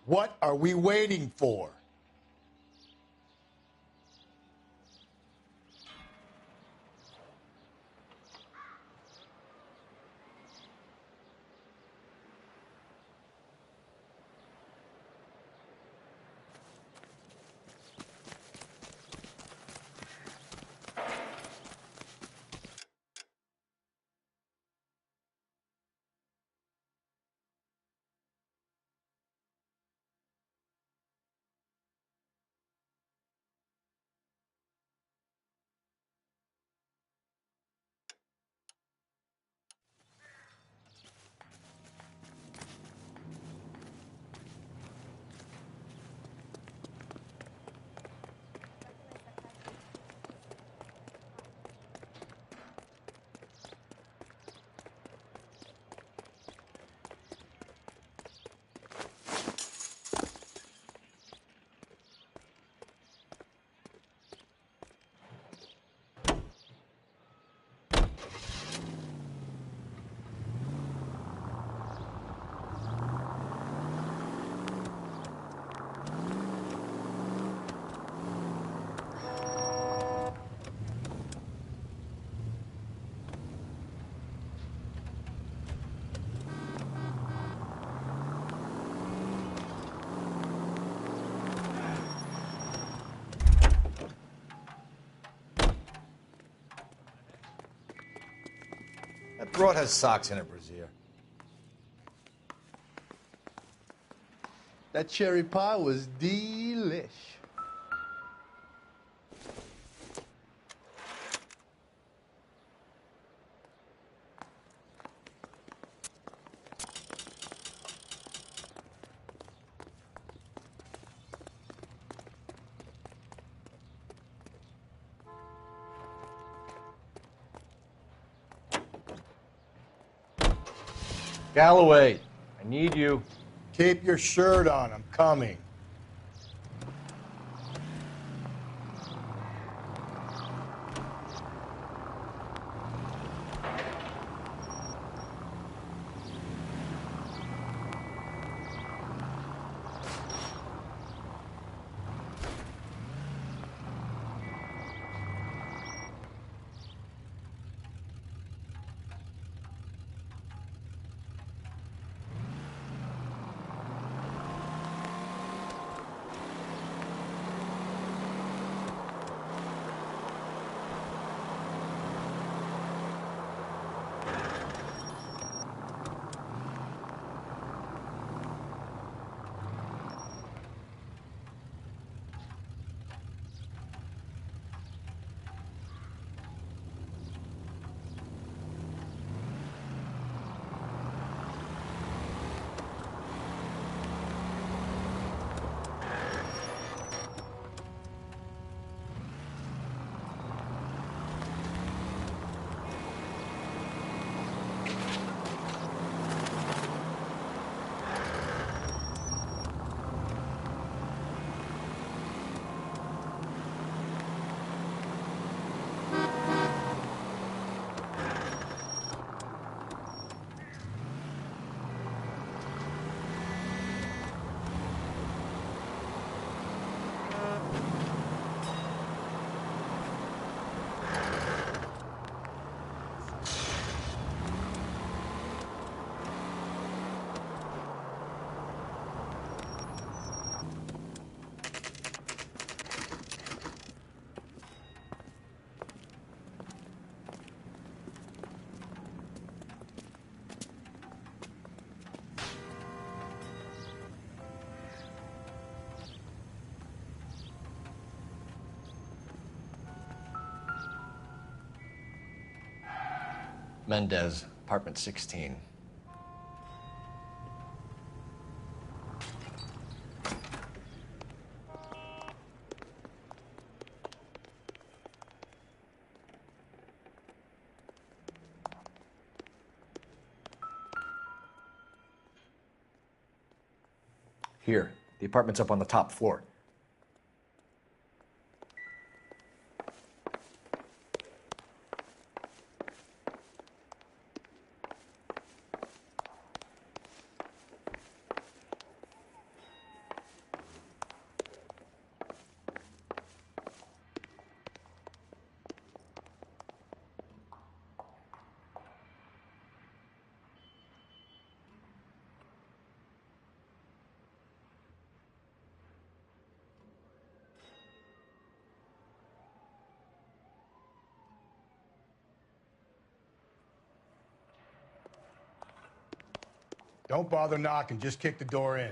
What are we waiting for? That broad has socks in it, Brazier. That cherry pie was delish. Galloway, I need you. Keep your shirt on. I'm coming. Mendez, apartment 16. Here, the apartment's up on the top floor. Don't bother knocking, just kick the door in.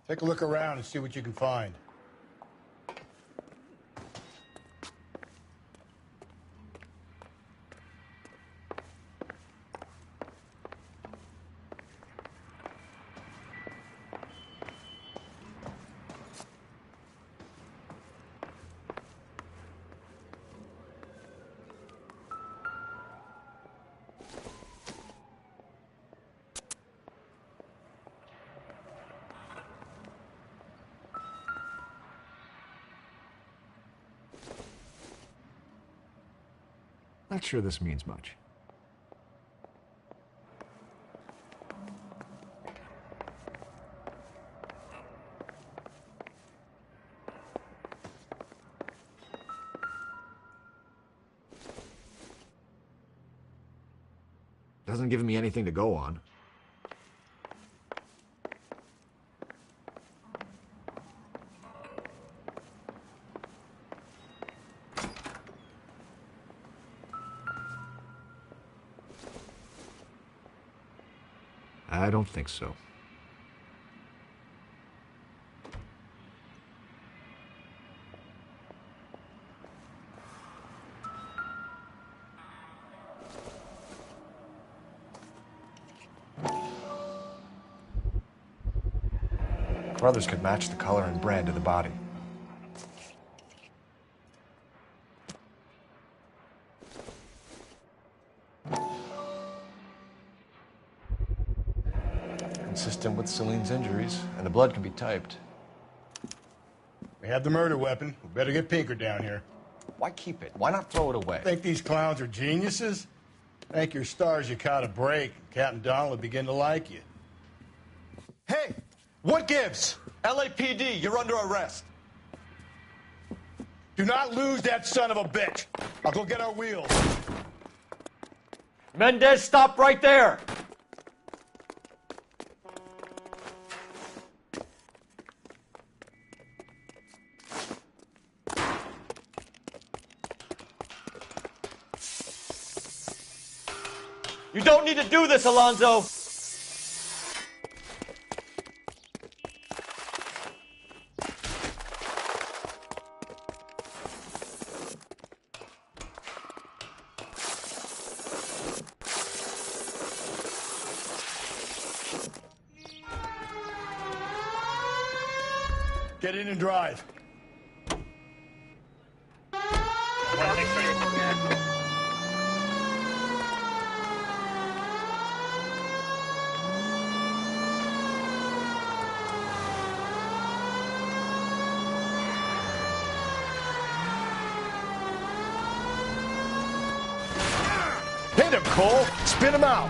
Take a look around and see what you can find. Not sure this means much. Doesn't give me anything to go on. I don't think so. Brothers could match the color and brand of the body. Consistent with Celine's injuries, and the blood can be typed. We have the murder weapon. We better get Pinker down here. Why keep it? Why not throw it away? Think these clowns are geniuses? Thank your stars you caught a break. Captain Donald will begin to like you. Hey, what gives? LAPD, you're under arrest. Do not lose that son of a bitch. I'll go get our wheels. Mendez, stop right there. You don't need to do this, Alonzo. Get in and drive. Hit him, Cole. Spin him out.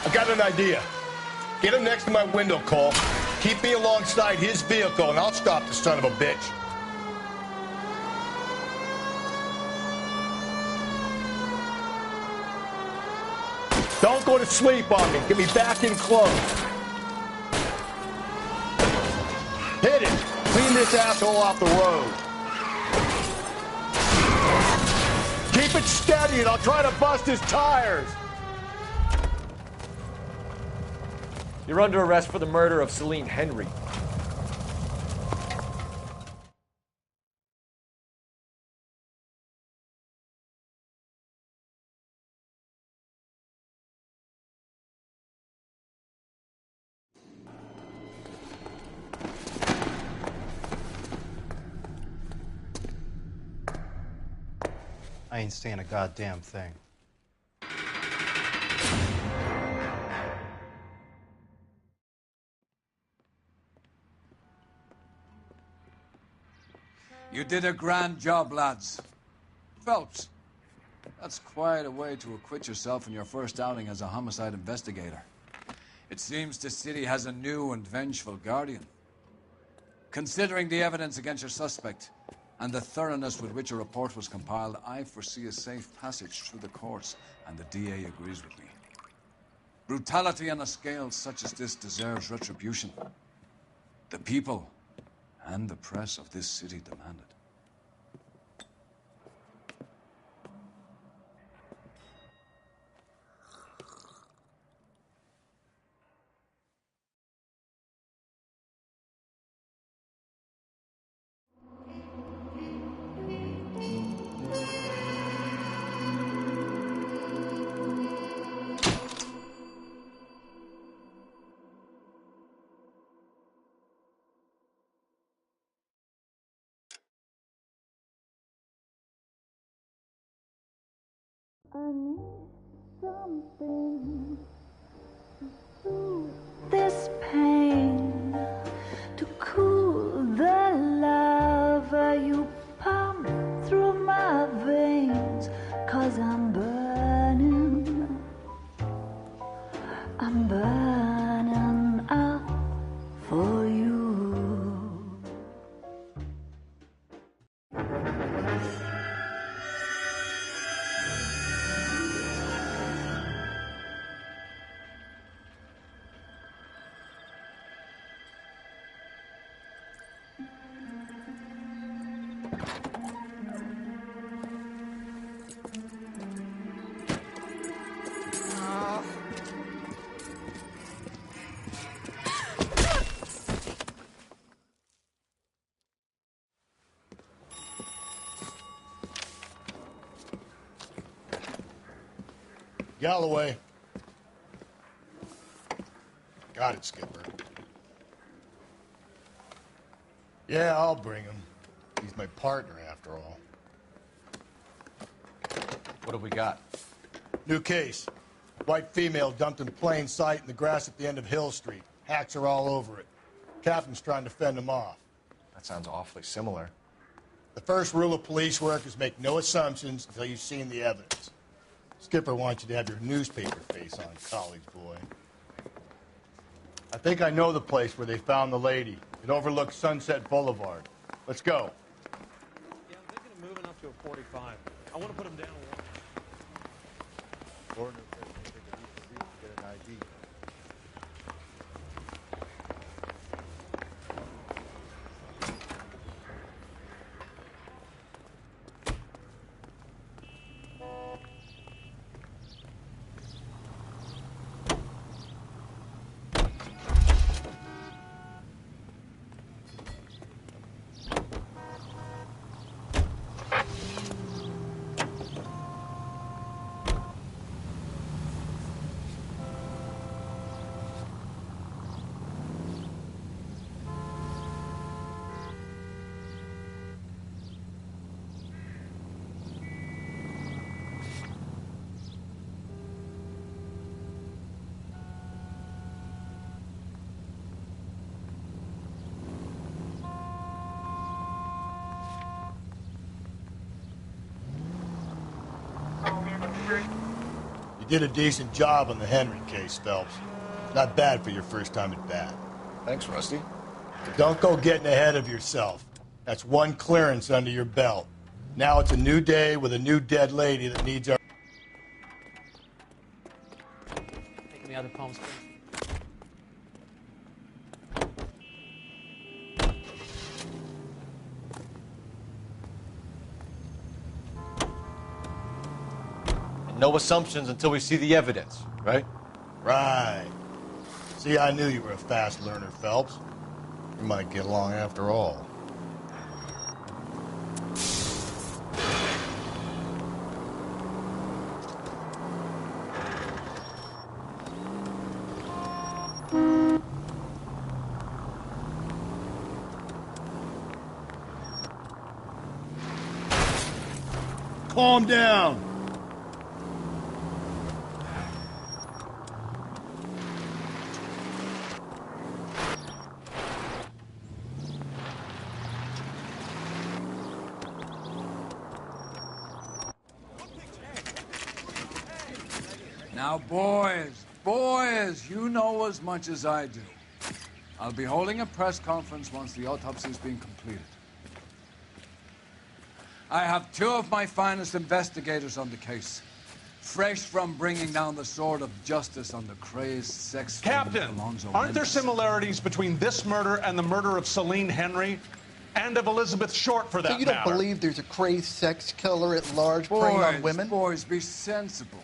I got an idea. Get him next to my window, Cole. Keep me alongside his vehicle, and I'll stop the son of a bitch. Don't go to sleep on me. Get me back in close. Hit it. Clean this asshole off the road. Keep it steady, and I'll try to bust his tires. You're under arrest for the murder of Celine Henry. I ain't saying a goddamn thing. You did a grand job, lads. Phelps, that's quite a way to acquit yourself in your first outing as a homicide investigator. It seems the city has a new and vengeful guardian. Considering the evidence against your suspect and the thoroughness with which a report was compiled, I foresee a safe passage through the courts, and the DA agrees with me. Brutality on a scale such as this deserves retribution. The people and the press of this city demanded. I need something to soothe this pain, to cool the lava you pump through my veins, 'cause I'm burning up for you. Galloway. Got it, Skipper. Yeah, I'll bring him. He's my partner, after all. What have we got? New case. White female dumped in plain sight in the grass at the end of Hill Street. Hacks are all over it. Captain's trying to fend him off. That sounds awfully similar. The first rule of police work is make no assumptions until you've seen the evidence. Skipper wants you to have your newspaper face on, college boy. I think I know the place where they found the lady. It overlooks Sunset Boulevard. Let's go. Yeah, I'm thinking of moving up to a 45. I want to put them down one. Get an ID. You did a decent job on the Henry case, Phelps. Not bad for your first time at bat. Thanks, Rusty. But don't go getting ahead of yourself. That's one clearance under your belt. Now it's a new day with a new dead lady that needs our... Taking me out of Palm Springs. No assumptions until we see the evidence, right? Right. See, I knew you were a fast learner, Phelps. We might get along after all. Calm down. Now, boys, you know as much as I do. I'll be holding a press conference once the autopsy's been completed. I have two of my finest investigators on the case. fresh from bringing down the sword of justice on the crazed sex Captain, Alonzo aren't there Mendes. similarities between this murder and the murder of Celine Henry? And of Elizabeth Short, for that So you don't matter? believe there's a crazed sex killer at large preying on women? Boys, be sensible.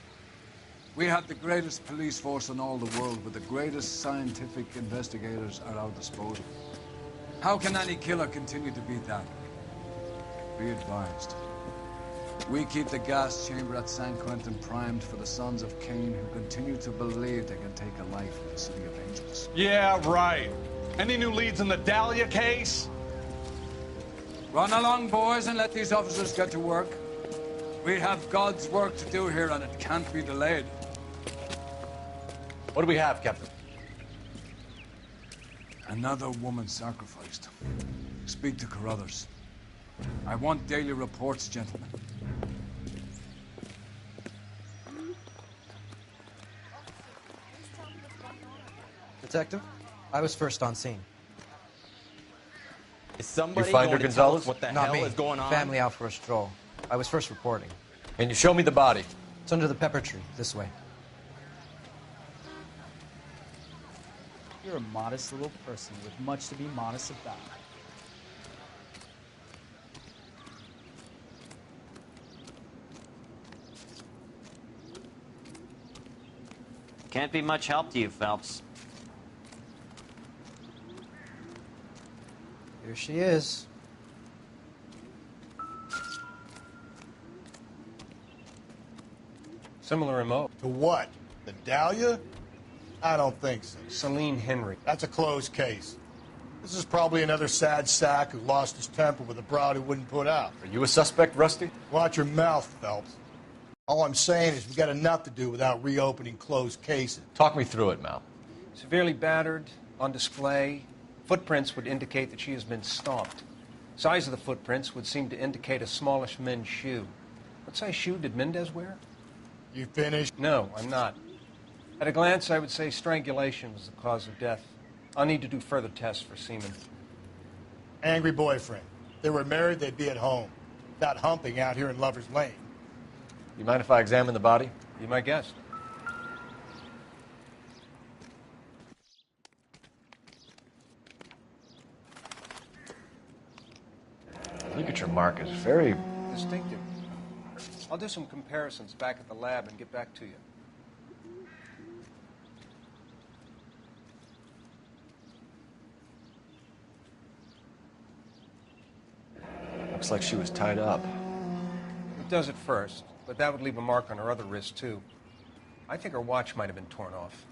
We have the greatest police force in all the world, with the greatest scientific investigators at our disposal. How can any killer continue to beat that? Be advised. We keep the gas chamber at San Quentin primed for the sons of Cain who continue to believe they can take a life in the City of Angels. Yeah, right. Any new leads in the Dahlia case? Run along, boys, and let these officers get to work. We have God's work to do here, and it can't be delayed. What do we have, Captain? Another woman sacrificed. Speak to Carruthers. I want daily reports, gentlemen. Detective, I was first on scene. Is somebody You find her, going to tell us Gonzalez? what the Not hell me. is going on? Family out for a stroll. I was first reporting. Can you show me the body? It's under the pepper tree, this way. You're a modest little person with much to be modest about. Can't be much help to you, Phelps. Here she is. Similar remote. To what? The Dahlia? I don't think so. Celine Henry. That's a closed case. This is probably another sad sack who lost his temper with a broad who wouldn't put out. Are you a suspect, Rusty? Watch your mouth, Phelps. All I'm saying is we've got enough to do without reopening closed cases. Talk me through it, Mal. Severely battered, on display. Footprints would indicate that she has been stomped. Size of the footprints would seem to indicate a smallish men's shoe. What size shoe did Mendez wear? You finished? No, I'm not. At a glance, I would say strangulation was the cause of death. I'll need to do further tests for semen. Angry boyfriend. If they were married, they'd be at home. Not humping out here in Lover's Lane. You mind if I examine the body? Be my guest. Ligature mark is very Distinctive. I'll do some comparisons back at the lab and get back to you. Looks like she was tied up. It does at first, but that would leave a mark on her other wrist, too. I think her watch might have been torn off.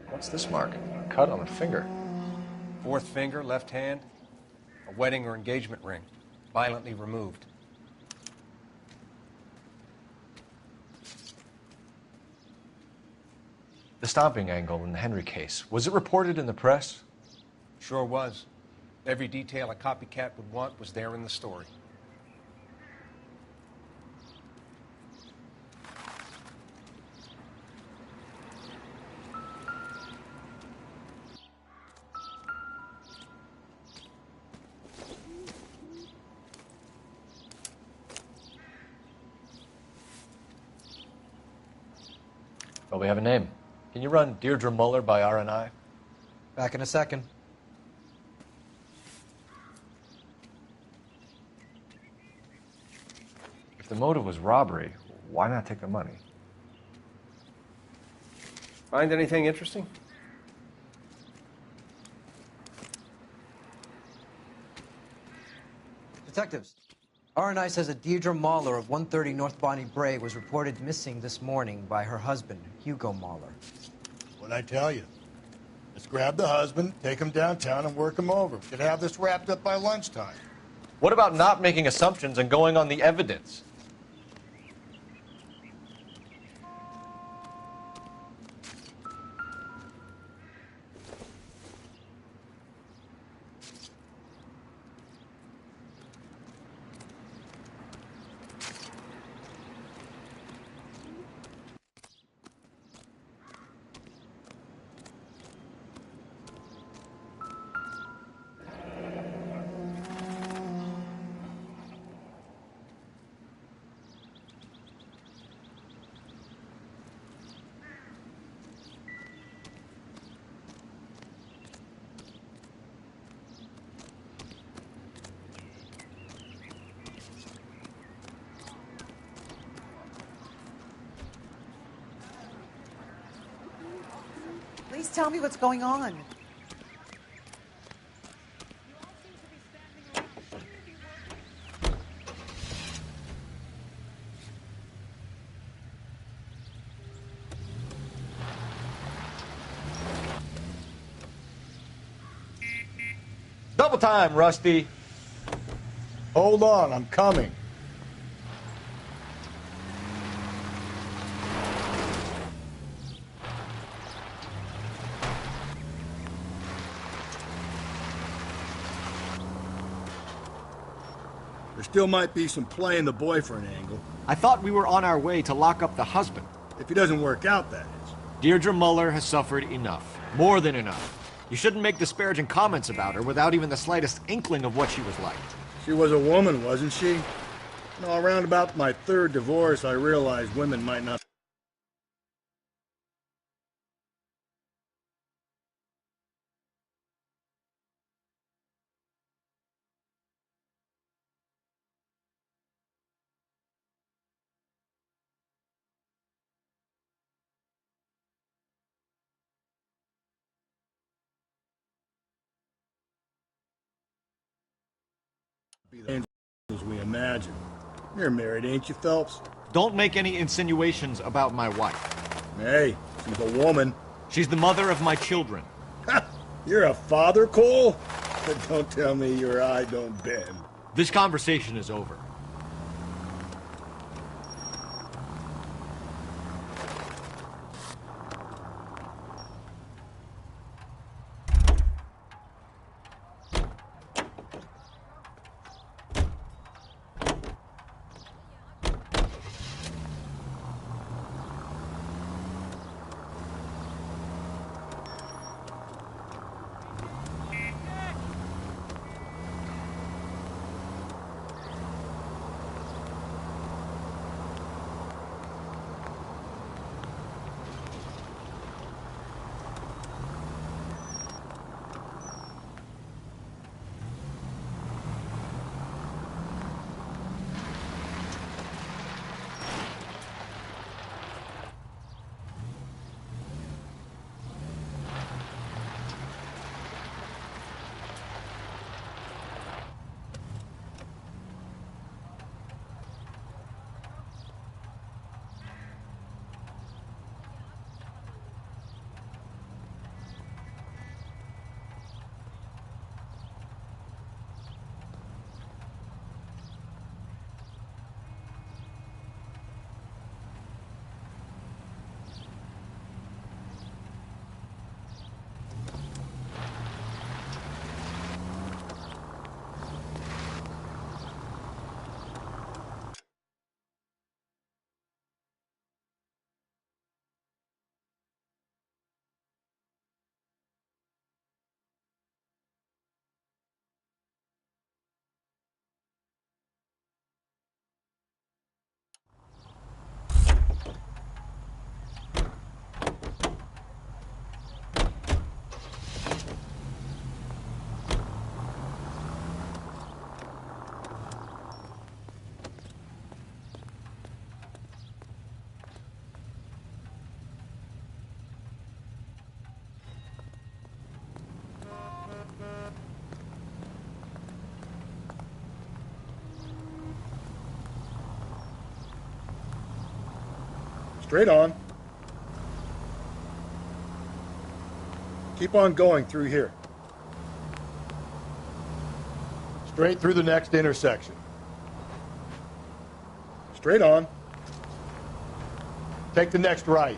What's this mark? A cut on the finger. Fourth finger, left hand, a wedding or engagement ring, violently removed. The stomping angle in the Henry case, was it reported in the press? Sure was. Every detail a copycat would want was there in the story. Well, we have a name. Can you run Deirdre Muller by RNI? Back in a second. If the motive was robbery, why not take the money? Find anything interesting? Detectives, RNI says that Deirdre Mahler of 130 North Bonnie Bray was reported missing this morning by her husband, Hugo Mahler. What'd I tell you? Let's grab the husband, take him downtown, and work him over. We could have this wrapped up by lunchtime. What about not making assumptions and going on the evidence? Please tell me what's going on. Double time, Rusty. Hold on, I'm coming. There still might be some playing the boyfriend angle. I thought we were on our way to lock up the husband. If he doesn't work out, that is. Deirdre Muller has suffered enough. More than enough. You shouldn't make disparaging comments about her without even the slightest inkling of what she was like. She was a woman, wasn't she? No, around about my third divorce, I realized women might not... be the as we imagine. You're married, ain't you, Phelps? Don't make any insinuations about my wife. Hey, she's a woman. She's the mother of my children. You're a father, Cole? Don't tell me your eye don't bend. This conversation is over. Straight on. Keep on going through here. Straight through the next intersection. Straight on. Take the next right.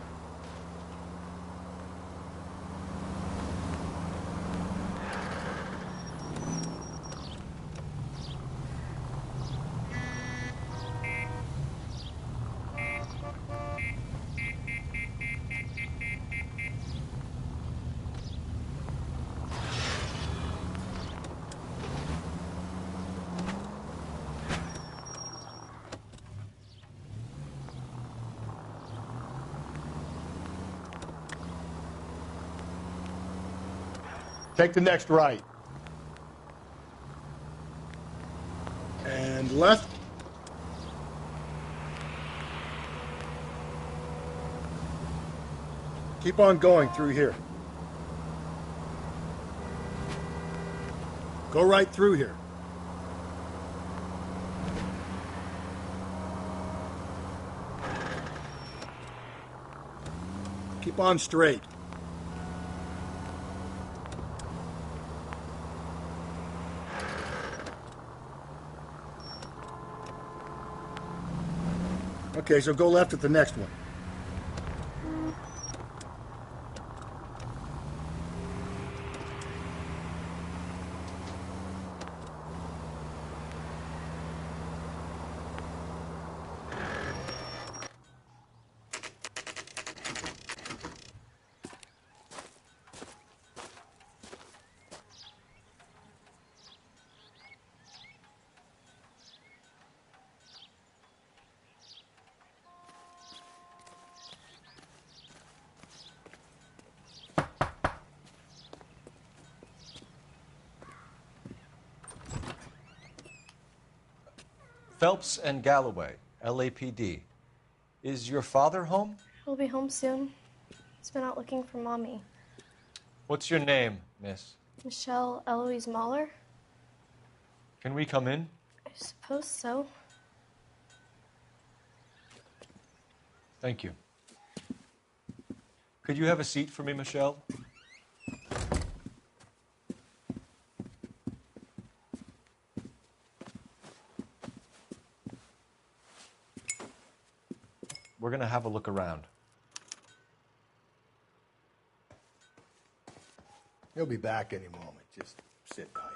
Take the next right. And left. Keep on going through here. Go right through here. Keep on straight. Okay, so go left at the next one. Phelps and Galloway, LAPD. Is your father home? He'll be home soon. He's been out looking for Mommy. What's your name, miss? Michelle Eloise Mahler? Can we come in? I suppose so. Thank you. Could you have a seat for me, Michelle? We're going to have a look around. He'll be back any moment. Just sit tight.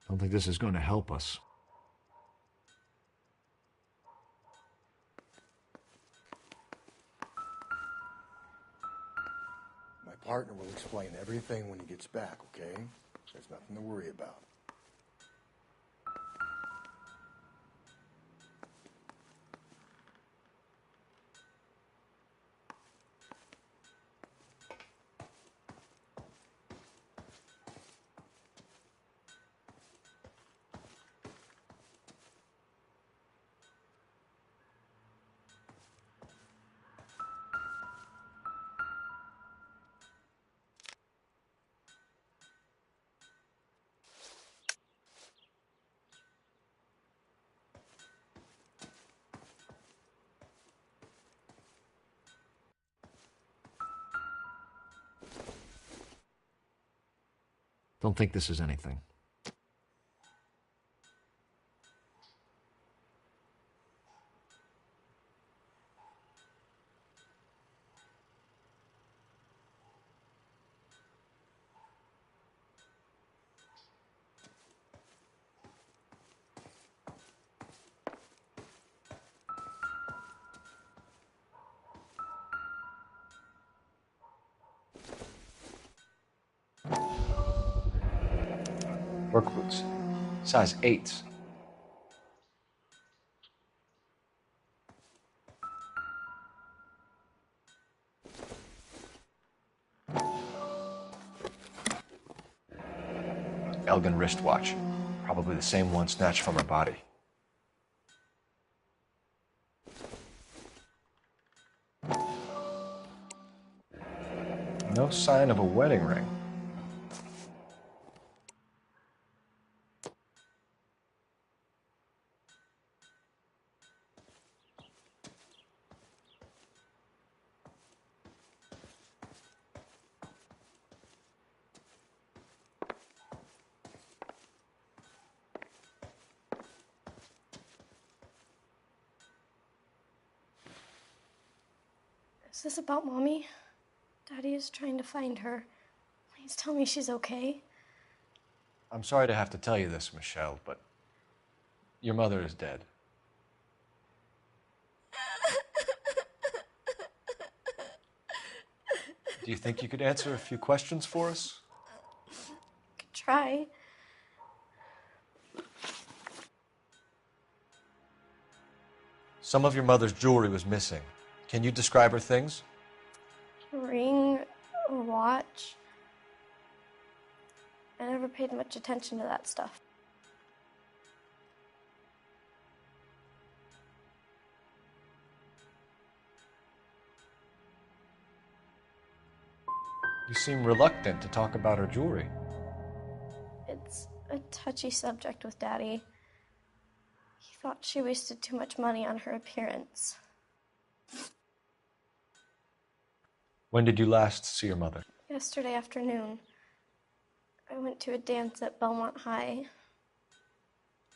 Don't think this is going to help us. My partner will explain everything when he gets back, okay? There's nothing to worry about. Don't think this is anything. Work boots. Size 8s. Elgin wristwatch. Probably the same one snatched from her body. No sign of a wedding ring. Is this about Mommy? Daddy is trying to find her. Please tell me she's okay. I'm sorry to have to tell you this, Michelle, but your mother is dead. Do you think you could answer a few questions for us? Could try. Some of your mother's jewelry was missing. Can you describe her things? A ring, a watch. I never paid much attention to that stuff. You seem reluctant to talk about her jewelry. It's a touchy subject with Daddy. He thought she wasted too much money on her appearance. When did you last see your mother? Yesterday afternoon, I went to a dance at Belmont High.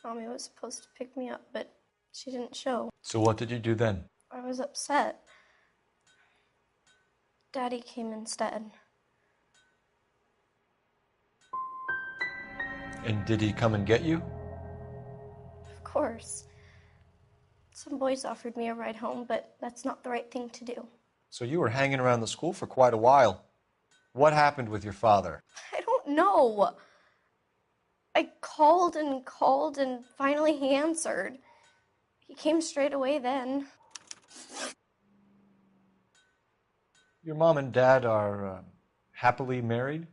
Mommy was supposed to pick me up, but she didn't show. So what did you do then? I was upset. Daddy came instead. And did he come and get you? Of course. Some boys offered me a ride home, but that's not the right thing to do. So you were hanging around the school for quite a while. What happened with your father? I don't know. I called and finally he answered. He came straight away then. Your mom and dad are happily married?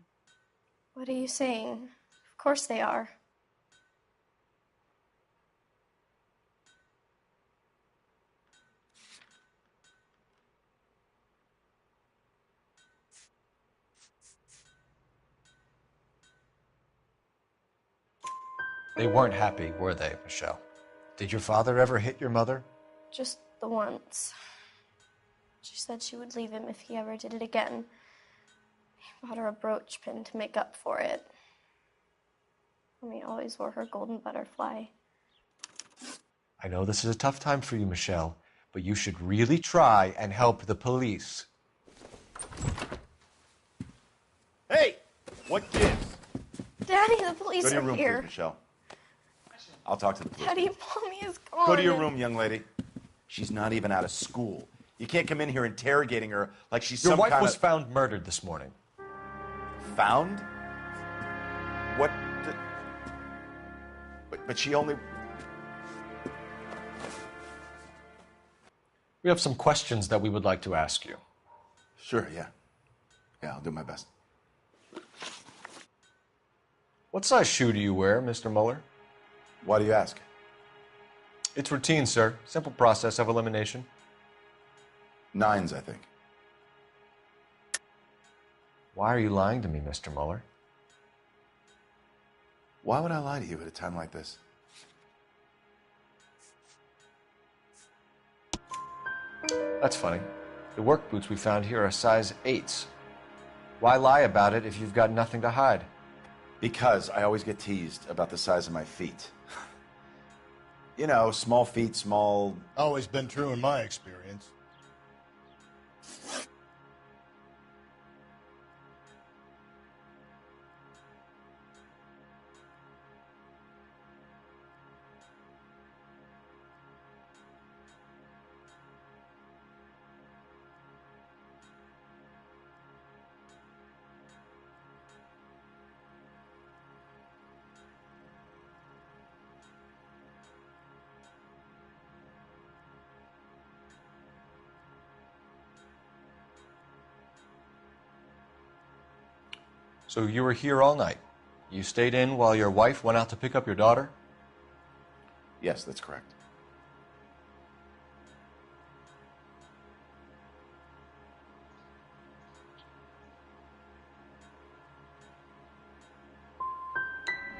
What are you saying? Of course they are. They weren't happy, were they, Michelle? Did your father ever hit your mother? Just the once. She said she would leave him if he ever did it again. He bought her a brooch pin to make up for it. Mommy always wore her golden butterfly. I know this is a tough time for you, Michelle, but you should really try and help the police. Hey! What gives? Daddy, the police Go to your are room, here. please, Michelle. I'll talk to the police. Daddy, Mommy is gone. Go to your room, young lady. She's not even out of school. You can't come in here interrogating her like she's Your some wife kind was of... found murdered this morning. Found? What the... But she only... We have some questions that we would like to ask you. Sure, yeah. Yeah, I'll do my best. What size shoe do you wear, Mr. Mueller? Why do you ask? It's routine, sir. Simple process of elimination. 9s, I think. Why are you lying to me, Mr. Mueller? Why would I lie to you at a time like this? That's funny. The work boots we found here are size 8s. Why lie about it if you've got nothing to hide? Because I always get teased about the size of my feet. You know, small feet, small... Always been true in my experience. So you were here all night. You stayed in while your wife went out to pick up your daughter? Yes, that's correct.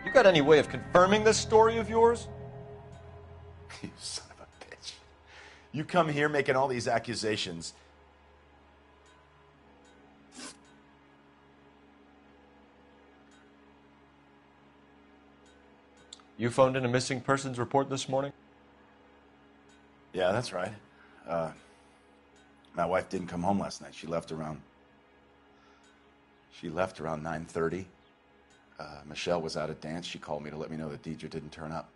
You got any way of confirming this story of yours? You son of a bitch. You come here making all these accusations. You phoned in a missing persons report this morning? Yeah, that's right. My wife didn't come home last night. She left around 9:30. Michelle was out at dance. She called me to let me know that Deidre didn't turn up.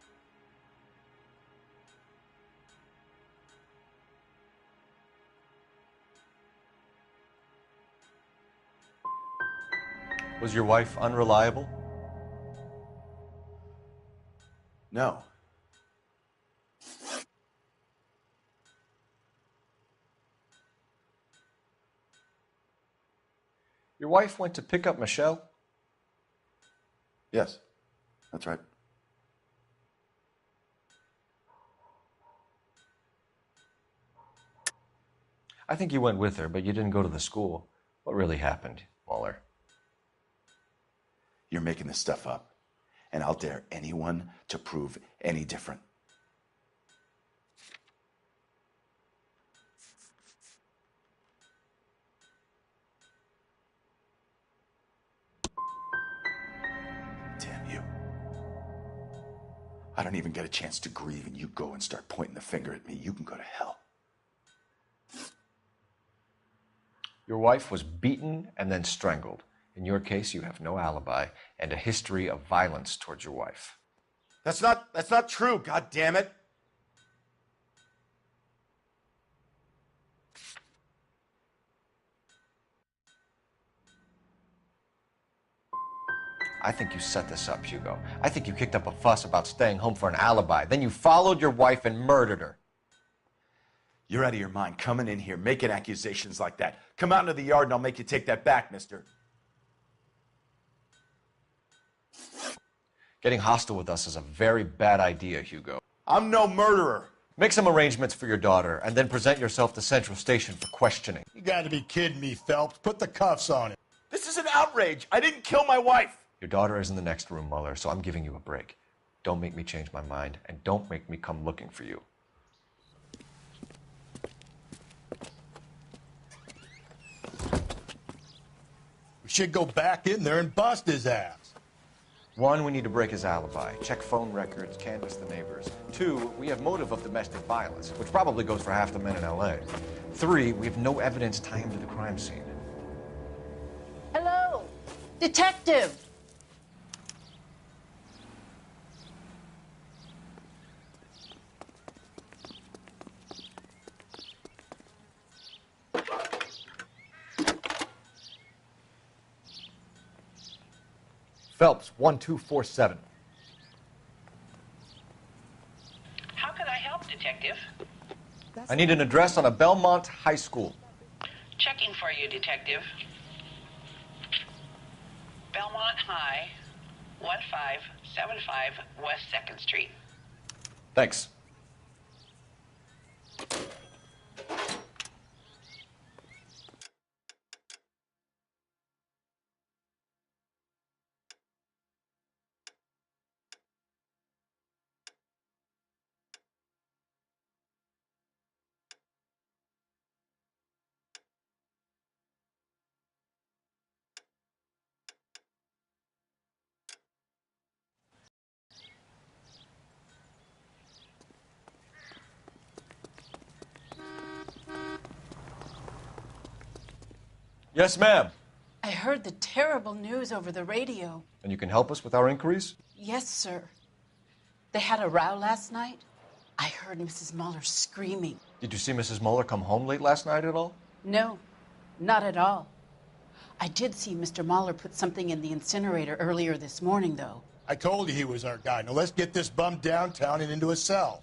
Was your wife unreliable? No. Your wife went to pick up Michelle? Yes, that's right. I think you went with her, but you didn't go to the school. What really happened? Mueller. You're making this stuff up, and I'll dare anyone to prove any different. Damn you. I don't even get a chance to grieve, and you go and start pointing the finger at me. You can go to hell. Your wife was beaten and then strangled. In your case, you have no alibi and a history of violence towards your wife. That's not true, God damn it. I think you set this up, Hugo. I think you kicked up a fuss about staying home for an alibi. Then you followed your wife and murdered her. You're out of your mind coming in here making accusations like that. Come out into the yard and I'll make you take that back, mister. Getting hostile with us is a very bad idea, Hugo. I'm no murderer. Make some arrangements for your daughter and then present yourself to Central Station for questioning. You gotta be kidding me, Phelps. Put the cuffs on him. This is an outrage. I didn't kill my wife. Your daughter is in the next room, Mueller, so I'm giving you a break. Don't make me change my mind, and don't make me come looking for you. We should go back in there and bust his ass. 1, we need to break his alibi. Check phone records, canvass the neighbors. 2, we have motive of domestic violence, which probably goes for half the men in L.A. 3, we have no evidence tying him to the crime scene. Hello, detective. Phelps, 1247. How can I help, Detective? I need an address on a Belmont High School. Checking for you, Detective. Belmont High, 1575 West 2nd Street. Thanks. Yes, ma'am. I heard the terrible news over the radio. And you can help us with our inquiries? Yes, sir. They had a row last night. I heard Mrs. Mueller screaming. Did you see Mrs. Mueller come home late last night at all? No, not at all. I did see Mr. Mueller put something in the incinerator earlier this morning, though. I told you he was our guy. Now let's get this bum downtown and into a cell.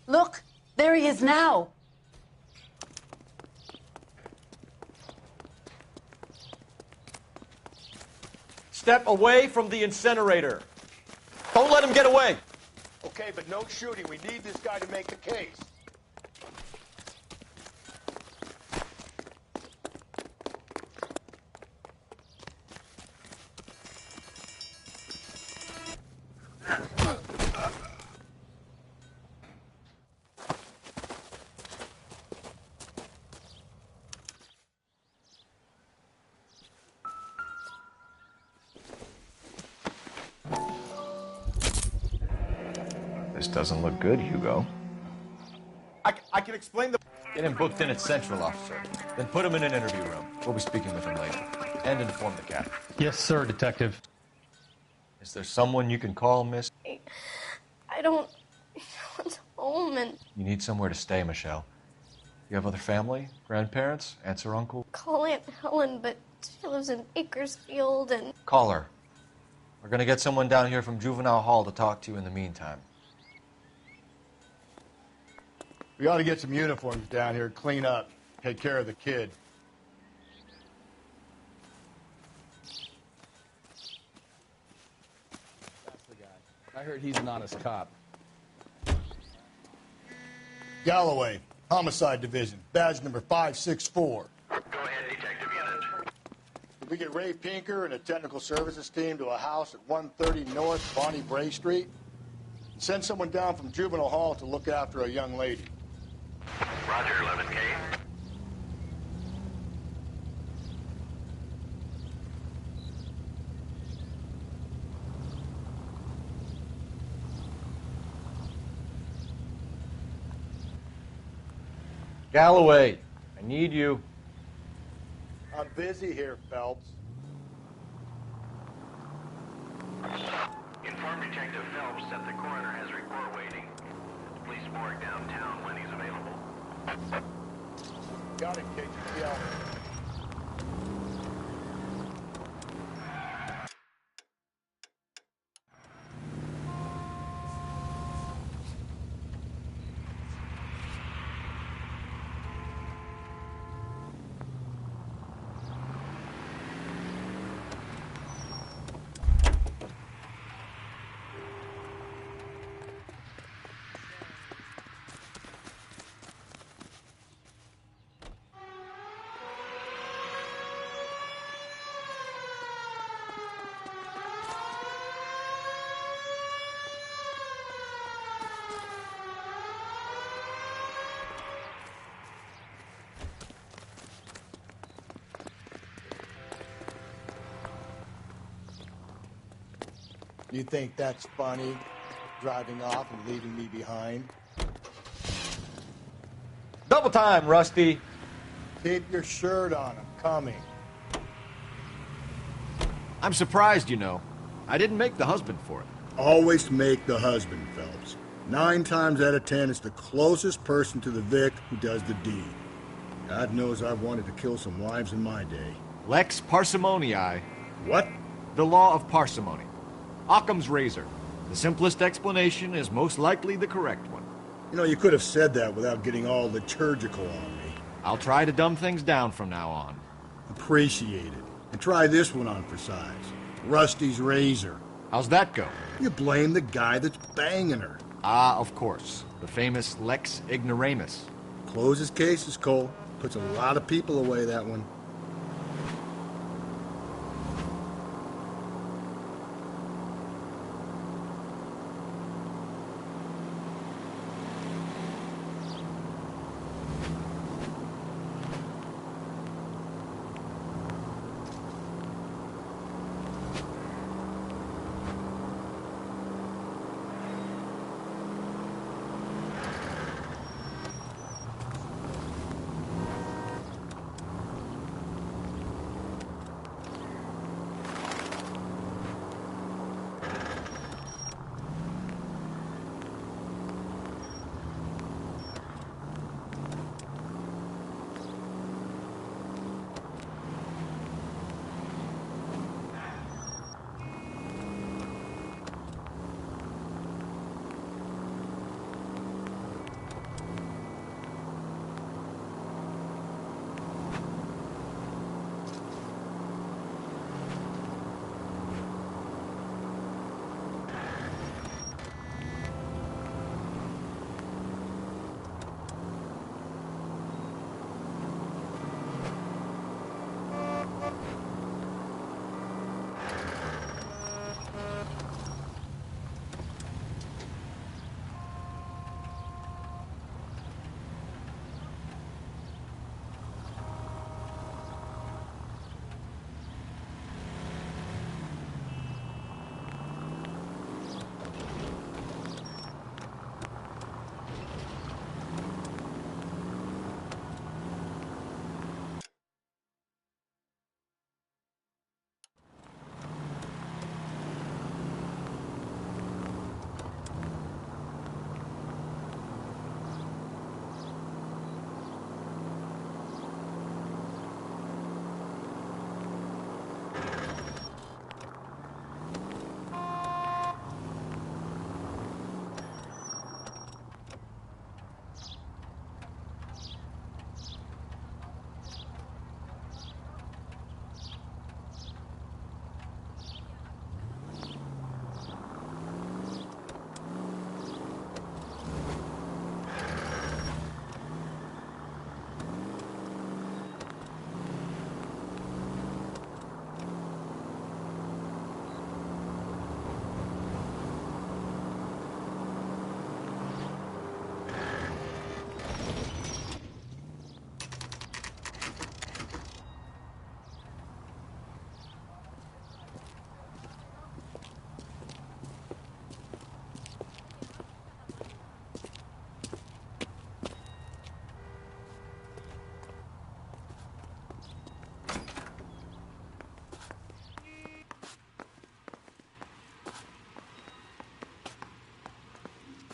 Look, there he is now. Step away from the incinerator. Don't let him get away. Okay, but no shooting. We need this guy to make the case. This doesn't look good, Hugo. I can explain the... Get him booked in at Central, officer. Then put him in an interview room. We'll be speaking with him later. And inform the captain. Yes, sir, Detective. Is there someone you can call, miss? I don't want home and You need somewhere to stay, Michelle. You have other family? Grandparents? Aunts or uncle? call Aunt Helen, but she lives in Bakersfield and Call her. We're gonna get someone down here from Juvenile Hall to talk to you in the meantime. We ought to get some uniforms down here, clean up, take care of the kid. That's the guy. I heard he's an honest cop. Galloway, Homicide Division, badge number 564. Go ahead, Detective Unit. We get Ray Pinker and a technical services team to a house at 130 North Bonnie Bray Street. And send someone down from Juvenile Hall to look after a young lady. Roger, 11K. Galloway, I need you. I'm busy here, Phelps. Inform Detective Phelps that the coroner has report waiting at the police morgue downtown when he's available. Got it, KGPL. You think that's funny, driving off and leaving me behind? Double time, Rusty. Keep your shirt on. I'm coming. I'm surprised, you know. I didn't make the husband for it. Always make the husband, Phelps. 9 times out of 10, it's the closest person to the Vic who does the deed. God knows I've wanted to kill some wives in my day. Lex parsimoniae. What? The law of parsimony. Occam's razor. The simplest explanation is most likely the correct one. You know, you could have said that without getting all liturgical on me. I'll try to dumb things down from now on. Appreciate it. And try this one on for size. Rusty's razor. How's that go? You blame the guy that's banging her. Ah, of course. The famous Lex Ignoramus. Closes cases, Cole. Puts a lot of people away, that one.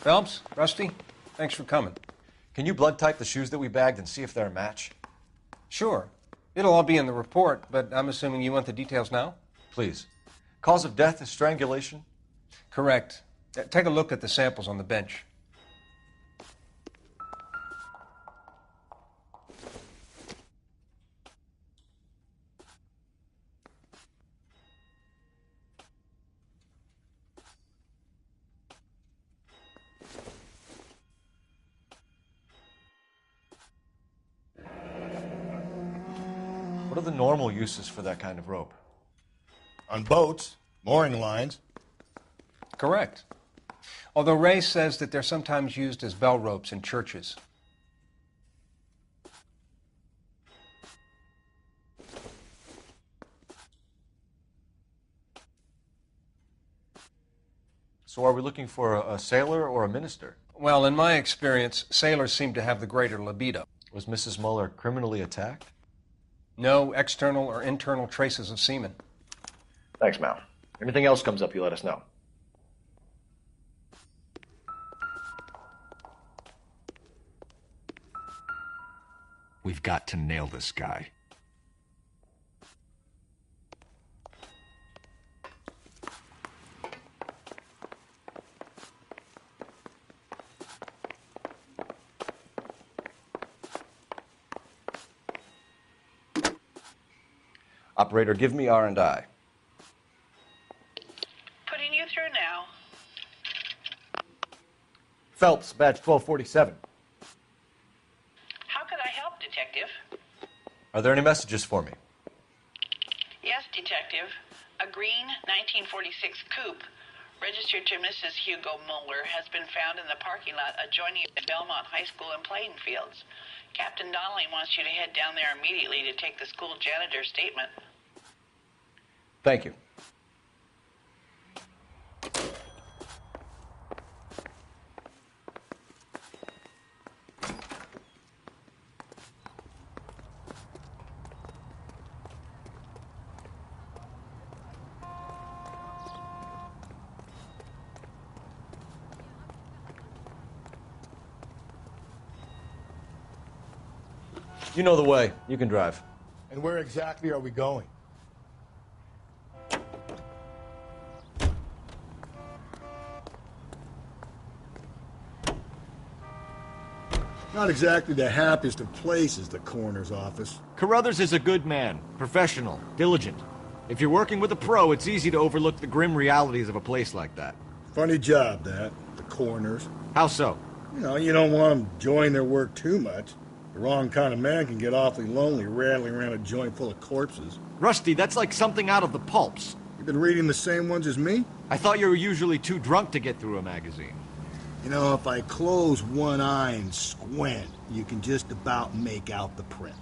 Phelps, Rusty, thanks for coming. Can you blood type the shoes that we bagged and see if they're a match? Sure. It'll all be in the report, but I'm assuming you want the details now? Please. Cause of death is strangulation? Correct. Take a look at the samples on the bench. What are the normal uses for that kind of rope? On boats, mooring lines. Correct. Although Ray says that they're sometimes used as bell ropes in churches. So are we looking for a sailor or a minister? Well, in my experience, sailors seem to have the greater libido. Was Mrs. Muller criminally attacked? No external or internal traces of semen. Thanks, Mal. Anything else comes up, you let us know. We've got to nail this guy. Operator, give me R&I. Putting you through now. Phelps, badge 1247. How could I help, Detective? Are there any messages for me? Yes, Detective. A green 1946 coupe registered to Mrs. Hugo Muller has been found in the parking lot adjoining the Belmont High School in Plainfields. Captain Donnelly wants you to head down there immediately to take the school janitor's statement. Thank you. You know the way. You can drive. And where exactly are we going? Not exactly the happiest of places, the coroner's office. Carruthers is a good man, professional, diligent. If you're working with a pro, it's easy to overlook the grim realities of a place like that. Funny job, that, the coroner's. How so? You don't want them enjoying their work too much. The wrong kind of man can get awfully lonely rattling around a joint full of corpses. Rusty, that's like something out of the pulps. You've been reading the same ones as me? I thought you were usually too drunk to get through a magazine. If I close one eye and squint, you can just about make out the print.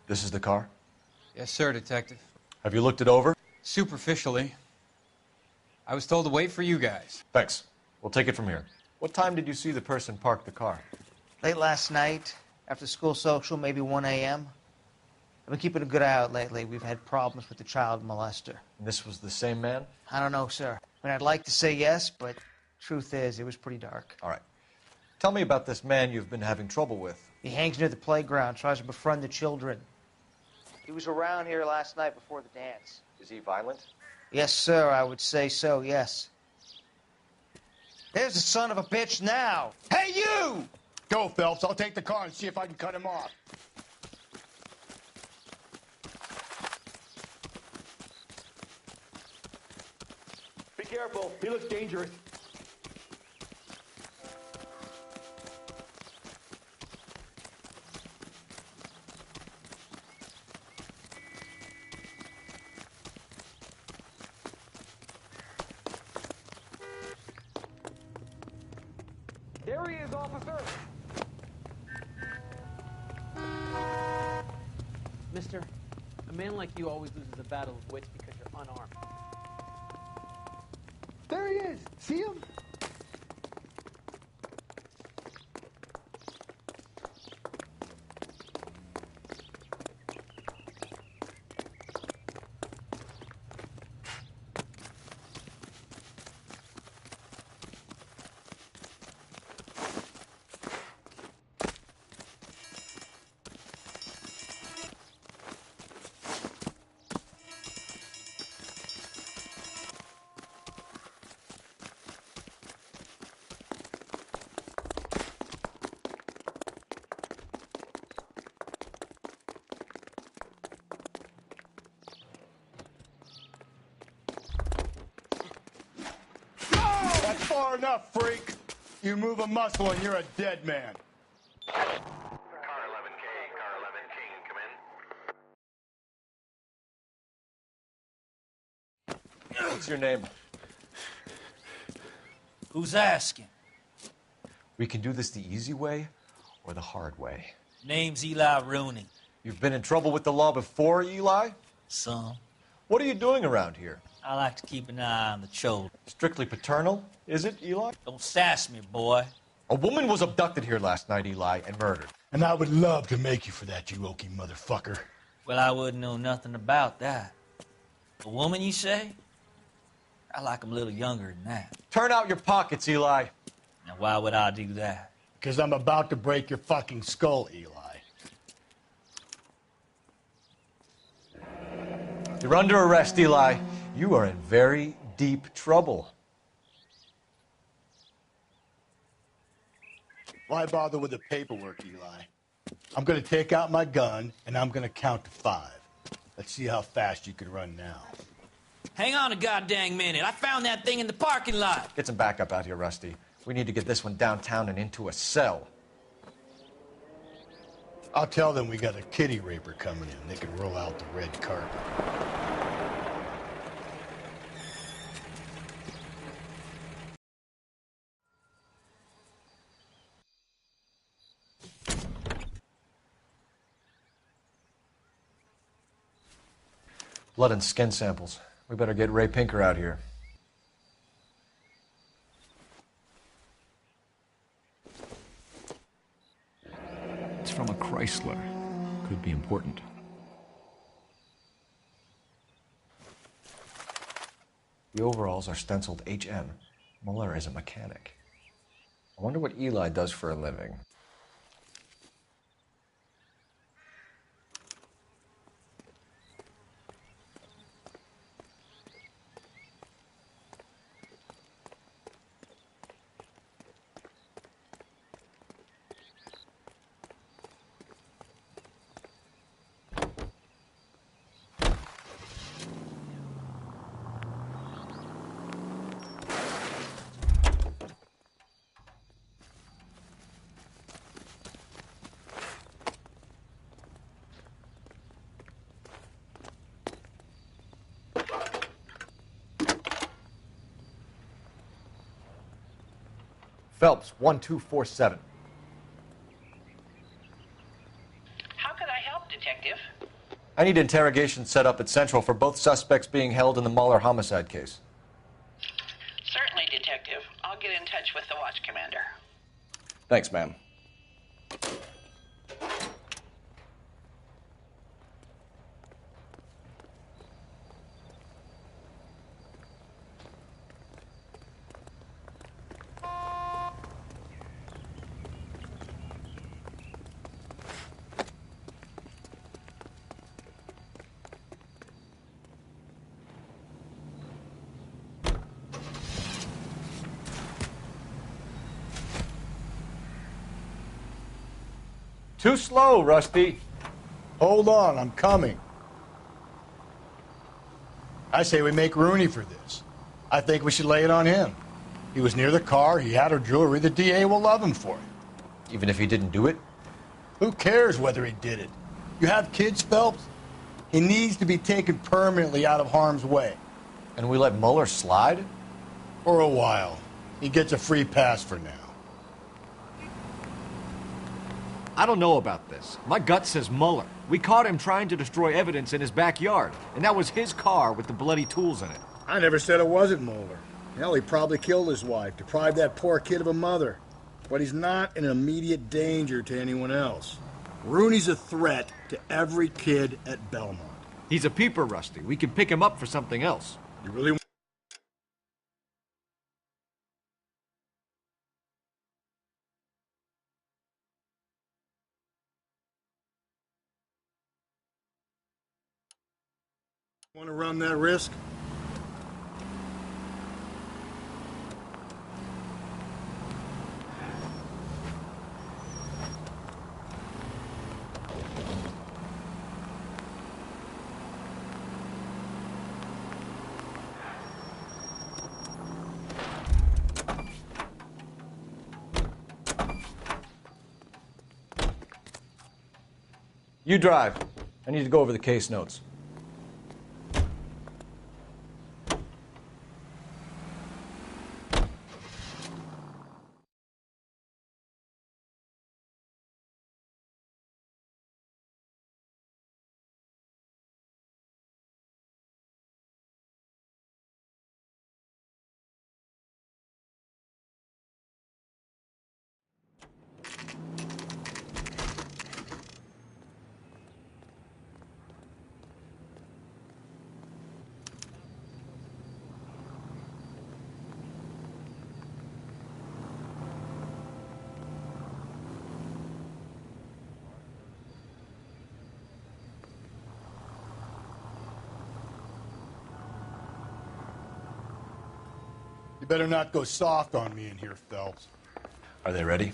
This is the car? Yes, sir, Detective. Have you looked it over? Superficially. I was told to wait for you guys. Thanks. We'll take it from here. What time did you see the person park the car? Late last night, after school social, maybe 1 a.m. I've been keeping a good eye out lately. We've had problems with the child molester. And this was the same man? I don't know, sir. I'd like to say yes, but truth is, it was pretty dark. All right. Tell me about this man you've been having trouble with. He hangs near the playground, tries to befriend the children. He was around here last night before the dance. Is he violent? Yes, sir, I would say so, yes. There's the son of a bitch now. Hey, you! Go, Phelps. I'll take the car and see if I can cut him off. Be careful. He looks dangerous. There he is, officer. Mister, a man like you always loses a battle of wits because you're unarmed. There he is. See him? That's far enough, freak. You move a muscle and you're a dead man. Car 11K, Car 11 King, come in. What's your name? Who's asking? We can do this the easy way or the hard way. Name's Eli Rooney. You've been in trouble with the law before, Eli? Some. What are you doing around here? I like to keep an eye on the children. Strictly paternal, is it, Eli? Don't sass me, boy. A woman was abducted here last night, Eli, and murdered. And I would love to make you for that, you oaky motherfucker. Well, I wouldn't know nothing about that. A woman, you say? I like 'em a little younger than that. Turn out your pockets, Eli. Now, why would I do that? Because I'm about to break your fucking skull, Eli. You're under arrest, Eli. You are in very deep trouble. Why bother with the paperwork, Eli? I'm going to take out my gun, and I'm going to count to 5. Let's see how fast you can run now. Hang on a goddamn minute. I found that thing in the parking lot. Get some backup out here, Rusty. We need to get this one downtown and into a cell. I'll tell them we got a kitty raper coming in. They can roll out the red carpet. Blood and skin samples. We better get Ray Pinker out here. It's from a Chrysler. Could be important. The overalls are stenciled HM. Muller is a mechanic. I wonder what Eli does for a living. Phelps, 1247. How could I help, Detective? I need interrogation set up at Central for both suspects being held in the Muller homicide case. Certainly, Detective. I'll get in touch with the watch commander. Thanks, ma'am. Too slow, Rusty. Hold on, I'm coming. I say we make Rooney for this. I think we should lay it on him. He was near the car, he had her jewelry, the DA will love him for it. Even if he didn't do it? Who cares whether he did it? You have kids, Phelps? He needs to be taken permanently out of harm's way. And we let Muller slide? For a while. He gets a free pass for now. I don't know about this. My gut says Mueller. We caught him trying to destroy evidence in his backyard, and that was his car with the bloody tools in it. I never said it wasn't Mueller. Hell, he probably killed his wife, deprived that poor kid of a mother. But he's not an immediate danger to anyone else. Rooney's a threat to every kid at Belmont. He's a peeper, Rusty. We can pick him up for something else. You really want to run that risk? You drive. I need to go over the case notes. You better not go soft on me in here, Phelps. Are they ready?